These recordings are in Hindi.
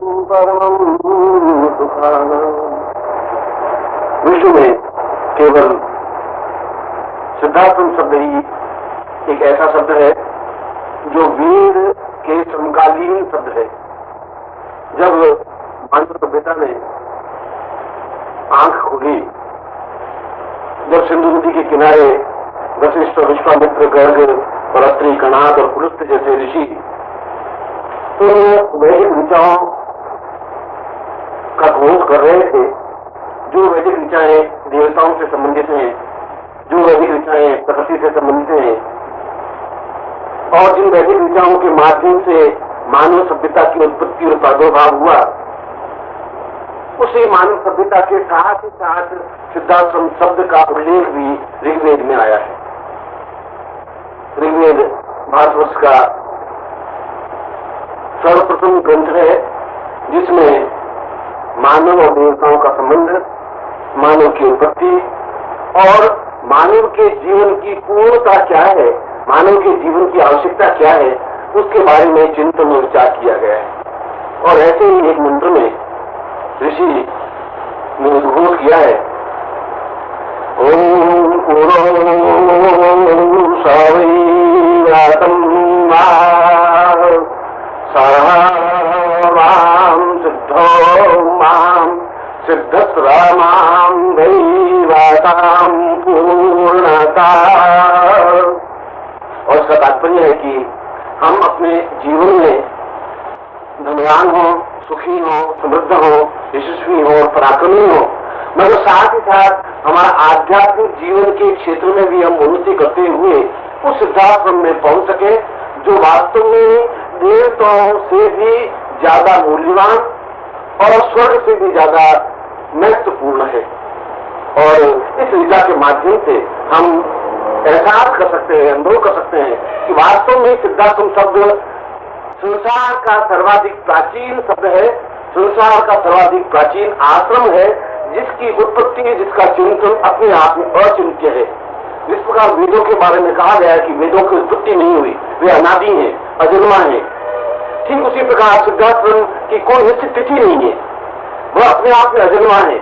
परमं सुखानां। विश्व में केवल सिद्धार्थम शब्द ही एक ऐसा शब्द है जो वेद के समकालीन शब्द है। जब मानव सभ्यता ने आंख खोली, जब सिंधु नदी के किनारे वशिष्ठ, विश्वामित्र, गर्ग और अत्रि, कणाद और पुलस्त्य जैसे ऋषि वैदिक ऋचाओं का खोज कर रहे थे, जो वैदिक ऋचाएं देवताओं से संबंधित हैं, जो वैदिक ऋचाएं प्रकृति से संबंधित हैं, और जिन वैदिक ऋचाओं के माध्यम से मानव सभ्यता की उत्पत्ति और प्रादुर्भाव हुआ, उसी मानव सभ्यता के साथ ही साथ सिद्धार्थम शब्द का उल्लेख भी ऋग्वेद में आया है। ऋग्वेद भारतवर्ष का सर्वप्रथम ग्रंथ है जिसमें मानव और देवताओं का संबंध, मानव की उत्पत्ति और मानव के जीवन की पूर्णता क्या है, मानव के जीवन की आवश्यकता क्या है, उसके बारे में चिंतन और विचार किया गया है। और ऐसे ही एक मंत्र में ऋषि ने उद्घोष किया है, ओम सर्वाम सिद्धो माम सिद्धस्रामाम दैवाताम पूर्णता। और इसका तात्पर्य है कि हम अपने जीवन में धनवान हो, सुखी हो, समृद्ध हो, यशस्वी हो और पराक्रमी हो, मगर साथ ही साथ हमारा आध्यात्मिक जीवन के क्षेत्र में भी हम उन्नति करते हुए उस सिद्धार्थ में पहुंच सके जो वास्तव में देवताओं से भी ज्यादा मूल्यवान और स्वर्ग से भी ज्यादा महत्वपूर्ण है। और इस ऋचा के माध्यम से हम एहसास कर सकते हैं, अनुभव कर सकते हैं कि वास्तव में सिद्धार्थम शब्द संसार का सर्वाधिक प्राचीन शब्द है, संसार का सर्वाधिक प्राचीन आश्रम है, जिसकी उत्पत्ति, जिसका चिंतन अपने आप में अचिंत्य है। जिस प्रकार वेदों के बारे में कहा गया है कि वेदों की उत्पत्ति नहीं हुई, वे अनादि हैं, अजन्मा हैं, ठीक उसी प्रकार सिद्धार्थम की कोई निश्चित तिथि नहीं है, वह अपने आप में अजन्मा है,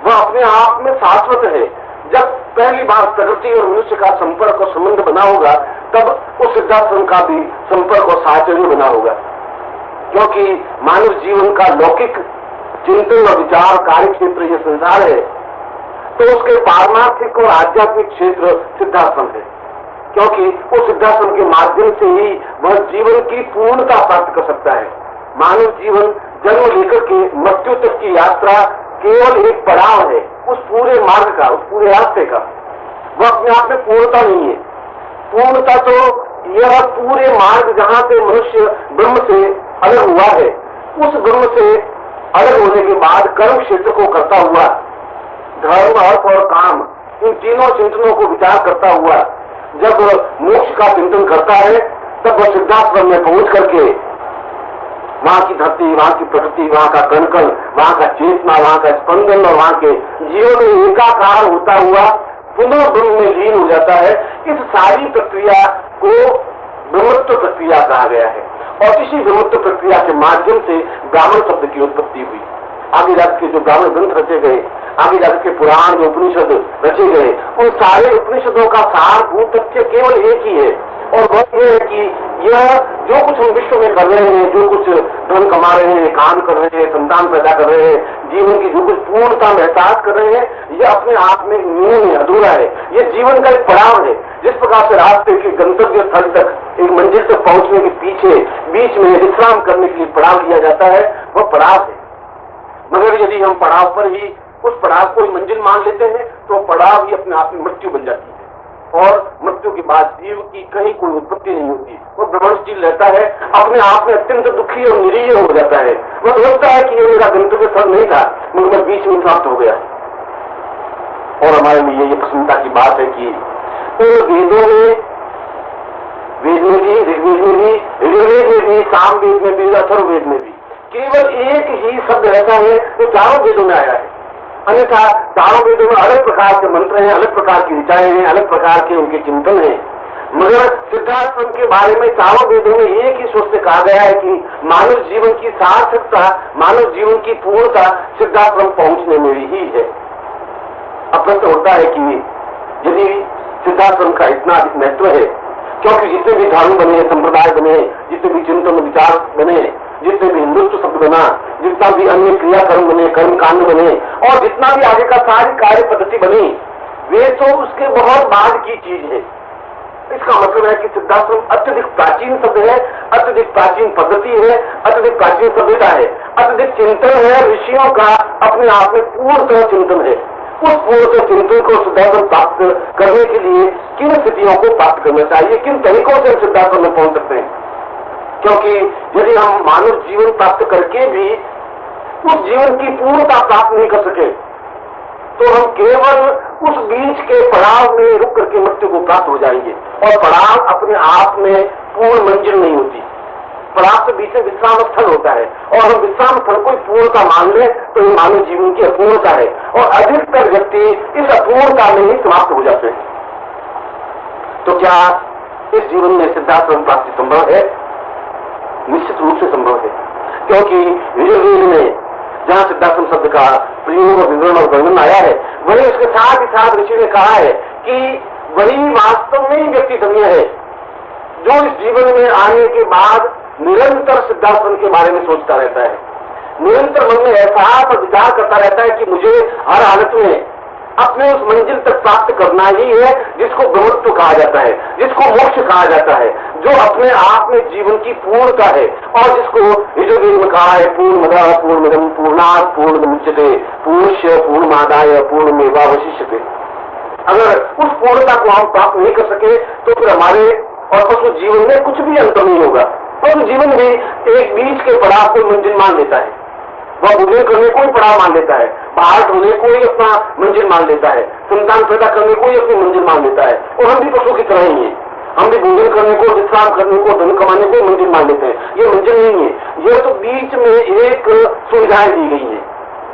वह अपने आप में शाश्वत है। जब पहली बार प्रकृति और मनुष्य का संपर्क और संबंध बना होगा, तब उस सिद्धार्थम का भी संपर्क और साहचर्य बना होगा, क्योंकि मानव जीवन का लौकिक चिंतन और विचार कार्य क्षेत्र यह संसार है, तो उसके पारमार्थिक और आध्यात्मिक क्षेत्र सिद्धार्थम है, क्योंकि उस सिद्धार्थम के माध्यम से ही वह जीवन की पूर्णता प्राप्त कर सकता है। मानव जीवन जन्म लेकर के मृत्यु तक की यात्रा केवल एक पड़ाव है उस पूरे मार्ग का, उस पूरे रास्ते का। वह अपने आप में पूर्णता नहीं है। पूर्णता तो यह पूरे मार्ग जहां से मनुष्य ब्रह्म से अलग हुआ है, उस ब्रह्म से अलग होने के बाद कर्म क्षेत्र को करता हुआ, धर्म, अर्थ और काम, इन तीनों चिंतनों को विचार करता हुआ जब मोक्ष का चिंतन करता है, तब वह सिद्धार्थ में पहुंच करके वहां की धरती, वहां की प्रकृति, वहां का कणकण, वहां का चेतना, वहां का स्पंदन और वहां के जीवन में एकाकार होता हुआ पुनः ब्रह्म में लीन हो जाता है। इस सारी प्रक्रिया को ब्रह्मत्व प्रक्रिया कहा गया है, और इसी ब्रह्मत्व प्रक्रिया के माध्यम से ब्राह्मण शब्द की उत्पत्ति हुई। आगे जाकर के जो ब्राह्मण ग्रंथ रचे गए, आगे जाकर के पुराण जो उपनिषद रचे गए, उन सारे उपनिषदों का सारभूत तथ्य केवल एक ही है, और वह यह है कि यह जो कुछ हम विश्व में कर रहे हैं, जो कुछ धन कमा रहे हैं, काम कर रहे हैं, संतान पैदा कर रहे हैं, जीवन की जो कुछ पूर्णता में एहसास कर रहे हैं, यह अपने आप में न्यून है, अधूरा है। यह जीवन का एक पड़ाव है। जिस प्रकार से रास्ते के गंतव्य स्थल तक, एक मंजिल तक पहुंचने के पीछे बीच में विश्राम करने के लिए पड़ाव लिया जाता है, वह पड़ाव है। मगर यदि हम पड़ाव पर ही उस पड़ाव को ही मंजिल मान लेते हैं, तो पड़ाव ही अपने आप में मृत्यु बन जाती है, और मृत्यु के बाद जीव की कहीं कोई उत्पत्ति नहीं होती। वो भ्रमणशील रहता है, अपने आप में अत्यंत दुखी और निरीह हो जाता है। वो सोचता है कि ये मेरा गंतव्य स्थल नहीं था, मगर बीच में समाप्त हो गया। और हमारे लिए ये प्रसन्नता की बात है कि वेदों में, वेद में भी, ऋग्वेद में भी, ऋग्वेद में भी, सामवेद में भी, अथर्ववेद में भी केवल एक ही शब्द ऐसा है जो चारों वेदों में आया है। अन्यथा चारों वेदों में अलग प्रकार के मंत्र हैं, अलग प्रकार की ऋचाएं हैं, अलग प्रकार के उनके चिंतन हैं। मगर सिद्धाश्रम के बारे में चारों वेदों में एक ही सोच से कहा गया है कि मानव जीवन की सार्थकता, मानव जीवन की पूर्णता सिद्धाश्रम पहुंचने में ही है। अब प्रश्न होता है कि यदि सिद्धाश्रम का इतना अधिक महत्व है, क्योंकि जितने भी धर्म बने, संप्रदाय बने, जितने भी चिंतन विचार बने, जितने भी हिंदुत्व शब्द बना, जितना भी अन्य क्रियाकर्म बने, कर्म कांड बने, और जितना भी आगे का सारी कार्य पद्धति बनी, वे तो उसके बहुत बाद की चीज है। इसका मतलब है कि सिद्धाश्रम अत्यधिक प्राचीन शब्द है, अत्यधिक प्राचीन पद्धति है, अत्यधिक प्राचीन सभ्यता है, अत्यधिक चिंतन है, ऋषियों का अपने आप में पूर्णतः चिंतन है। उस पूर्ण चिंतन को सिद्धाश्रम प्राप्त करने के लिए किन स्थितियों को प्राप्त करना चाहिए, किन तरीकों से हम सिद्धाश्रम में पहुंच सकते हैं? क्योंकि यदि हम मानव जीवन प्राप्त करके भी उस जीवन की पूर्णता प्राप्त नहीं कर सके, तो हम केवल उस बीच के पड़ाव में रुक करके मृत्यु को प्राप्त हो जाएंगे। और पड़ाव अपने आप में पूर्ण मंजिल नहीं होती, पड़ाव से बीच में विश्राम स्थल होता है, और हम विश्राम स्थल को पूर्णता मान ले तो ये मानव जीवन की अपूर्णता है, और अधिकतर व्यक्ति इस अपूर्णता में ही समाप्त हो जाते हैं। तो क्या इस जीवन में सिद्धाश्रम प्राप्ति संभव है? निश्चित रूप से संभव है, क्योंकि यजुर्वेद में जहां सिद्धाश्रम शब्द का प्रयोग और विवरण और वर्णन आया है, वही उसके साथ ही साथ ऋषि ने कहा है कि वही वास्तव में ही व्यक्ति धन्य है जो इस जीवन में आने के बाद निरंतर सिद्धाश्रम के बारे में सोचता रहता है, निरंतर मन में एहसास और विचार करता रहता है कि मुझे हर हालत में अपने उस मंजिल तक प्राप्त करना ही है जिसको ब्रह्मत्व कहा जाता है, जिसको मोक्ष कहा जाता है, जो अपने आप में जीवन की पूर्णता है, और जिसको यजुर्वेद में कहा है पूर्णमदः पूर्णमिदं पूर्णात् पूर्णमुदच्यते पूर्णस्य पूर्णमादाय पूर्णमेवावशिष्यते। अगर उस पूर्णता को हम प्राप्त नहीं कर सके तो फिर हमारे और पशु जीवन में कुछ भी अंतर नहीं होगा। पशु जीवन भी एक बीच के पड़ाव को मंजिल मान लेता है, वह भोजन करने को ही पड़ाव मान लेता है, बाहर ढोने को ही अपना मंजिल मान लेता है, संतान पैदा करने को ही अपनी मंजिल मान लेता है। और हम भी पशु की तरह ही हैं, हम भी भोजन करने को, विश्राम करने को, धन कमाने को मंजिल मान लेते हैं। ये मंजिल नहीं है, यह तो बीच में एक सुविधाएं दी गई है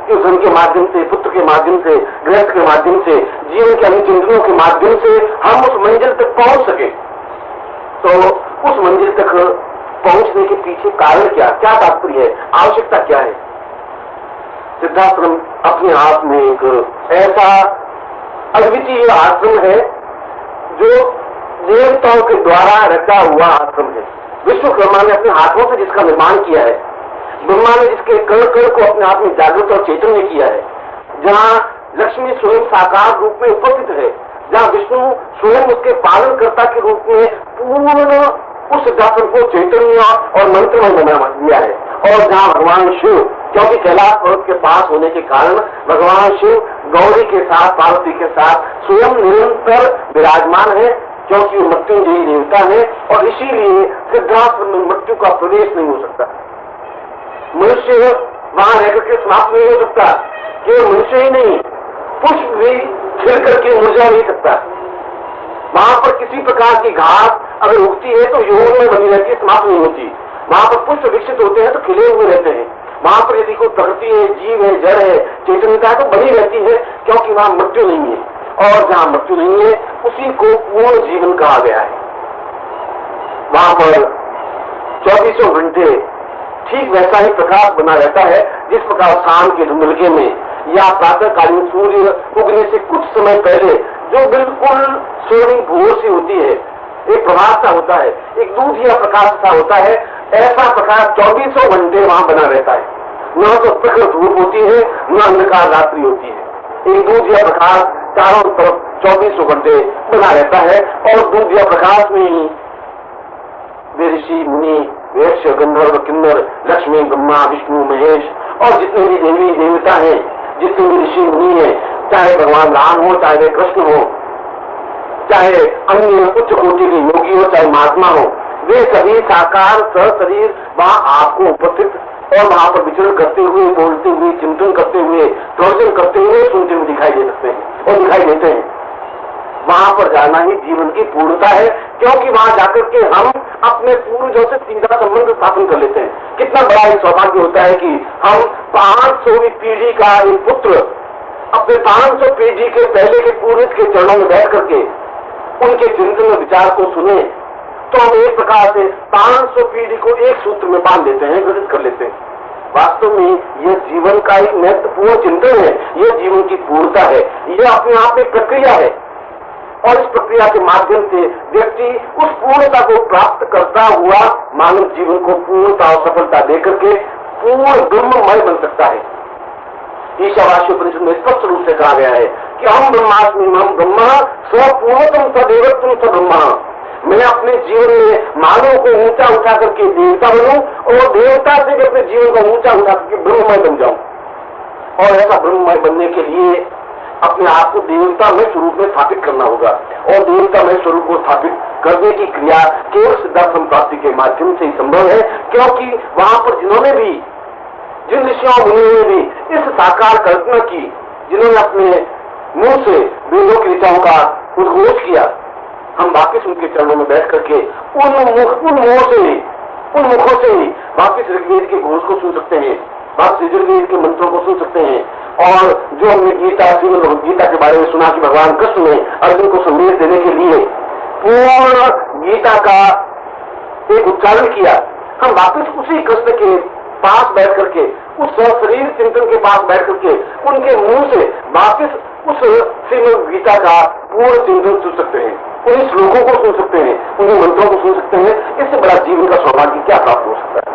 कि धन के माध्यम से, पुत्र के माध्यम से, गृहस्थ के माध्यम से, जीवन के अन्य चिंतनों के माध्यम से हम उस मंजिल तक पहुंच सके। तो उस मंजिल तक पहुंचने के पीछे कारण क्या तात्पर्य है, आवश्यकता क्या है? सिद्धाश्रम अपने आप में एक ऐसा अद्वितीय आश्रम है जो देवताओं के द्वारा रचा हुआ आश्रम है। विश्वकर्मा ने अपने हाथों से जिसका निर्माण किया है, ब्रह्मा ने जिसके कण कण को अपने आप में जागृत और चैतन्य किया है, जहाँ लक्ष्मी स्वयं साकार रूप में उपस्थित है, जहाँ विष्णु स्वयं उसके पालनकर्ता के रूप में पूर्ण उस सिद्धाश्रम को चैतन्य और मंत्रमय बना दिया है, और जहाँ भगवान शिव, क्योंकि कैलाश पर्वत के पास होने के कारण भगवान शिव गौरी के साथ, पार्वती के साथ स्वयं निरंतर विराजमान है, क्योंकि वो मृत्युंजयी देवता है, और इसीलिए सिद्धाश्रम में मृत्यु का प्रवेश नहीं हो सकता। मनुष्य वहां रहकर के समाप्त नहीं हो सकता, केवल मनुष्य ही नहीं, पुष्प भी खिल करके मुरझा नहीं सकता। वहां पर किसी प्रकार की घास अगर उगती है तो यौवन में बनी रहती है, समाप्त नहीं होती। वहां पर पुष्प विकसित होते हैं तो खिले हुए रहते हैं। वहां पर यदि कोई प्रकृति है, जीव है, जड़ है, चैतन्यता है तो बनी रहती है, क्योंकि वहां मृत्यु नहीं है, और जहां मृत्यु नहीं है उसी को पूर्ण जीवन कहा गया है। वहां पर 24 घंटे ठीक वैसा ही प्रकाश बना रहता है जिस प्रकार शाम के धुंधलके में या प्रातःकालीन सूर्य उगने से कुछ समय पहले जो बिल्कुल स्वर्णिम भोर सी होती है, एक प्रभात सा होता है, एक दूधिया प्रकाश सा होता है, ऐसा प्रकाश 24 घंटे वहां बना रहता है। न तो प्रखर धूप होती है, न अंधकार रात्रि होती है। एक दूधिया प्रकाश चारों तरफ 24 घंटे बना रहता है, और दूधिया प्रकाश में ही वे ऋषि मुनि, वैश्य, गंधर्व, किन्नर, लक्ष्मी, ब्रह्मा, विष्णु, महेश और जितने भी देवी देवता हैं, जितने भी ऋषि मुनि हैं, चाहे भगवान राम हो, चाहे वे कृष्ण हो, चाहे अन्य उच्च कोटि के योगी हो, चाहे महात्मा हो, वे सभी साकार सशरीर वहां आपको उपस्थित और वहां पर विचरण करते हुए, बोलते हुए, चिंतन करते हुए, प्रवचन करते हुए, सुनते हुए दिखाई दे सकते हैं और दिखाई देते हैं। वहां पर जाना ही जीवन की पूर्णता है, क्योंकि वहां जाकर के हम अपने पूर्वजों से सीधा संबंध स्थापन कर लेते हैं। कितना बड़ा एक सौभाग्य होता है कि हम 500वीं पीढ़ी का एक पुत्र अपने 500 पीढ़ी के पहले के पूर्वज के चरणों में बैठ करके उनके चिंतन विचार को सुने तो हम एक प्रकार से 500 पीढ़ी को एक सूत्र में बांध लेते हैं, ग्रहित कर लेते हैं। वास्तव में यह जीवन का एक महत्वपूर्ण चिंतन है, यह जीवन की पूर्णता है, यह अपने आप में प्रक्रिया है और इस प्रक्रिया के माध्यम से व्यक्ति उस पूर्णता को प्राप्त करता हुआ मानव जीवन को पूर्णता और सफलता देकर के पूर्ण ब्रह्ममय बन सकता है। ईशावास्य उपनिषद में स्पष्ट रूप से कहा गया है कि हम ब्रह्मास्मि हम ब्रह्म स्वपूर्णतम सदैवत्म स ब्रह्म। मैं अपने जीवन में मानव को ऊंचा उठा करके देवता बनूं और देवता से भी अपने जीवन को ऊंचा उठा करके ब्रह्ममय बन जाऊं। और ऐसा ब्रह्ममय बनने के लिए अपने आप को देवता में स्वरूप में स्थापित करना होगा और देवता में स्वरूप को स्थापित करने की क्रिया केवल सिद्धार्थ प्राप्ति के माध्यम से ही संभव है, क्योंकि वहां पर जिन्होंने भी, जिन ऋषियों मुनियों ने भी इस साकार कल्पना की, जिन्होंने अपने मुंह से वेदों की ऋचाओं का उद्घोष किया, हम वापिस उनके चरणों में बैठ करके उन मुखों से ही वापिस ऋग्वेद के घोष को सुन सकते हैं, वापिस ऋग्वेद के मंत्रों को सुन सकते हैं। और जो हमने गीता, श्रीमद् भगवद गीता के बारे में सुना कि भगवान कृष्ण ने अर्जुन को संदेश देने के लिए पूर्ण गीता का एक उच्चारण किया, हम वापिस उसी कृष्ण के पास बैठ करके, उस शरीर चिंतन के पास बैठ करके उनके मुंह से वापिस उस श्रीमद् गीता का पूर्ण चिंतन सुन सकते हैं, उन श्लोकों को सुन सकते हैं, उन मंत्रों को सुन सकते हैं। इससे बड़ा जीवन का सौभाग्य क्या प्राप्त हो सकता है।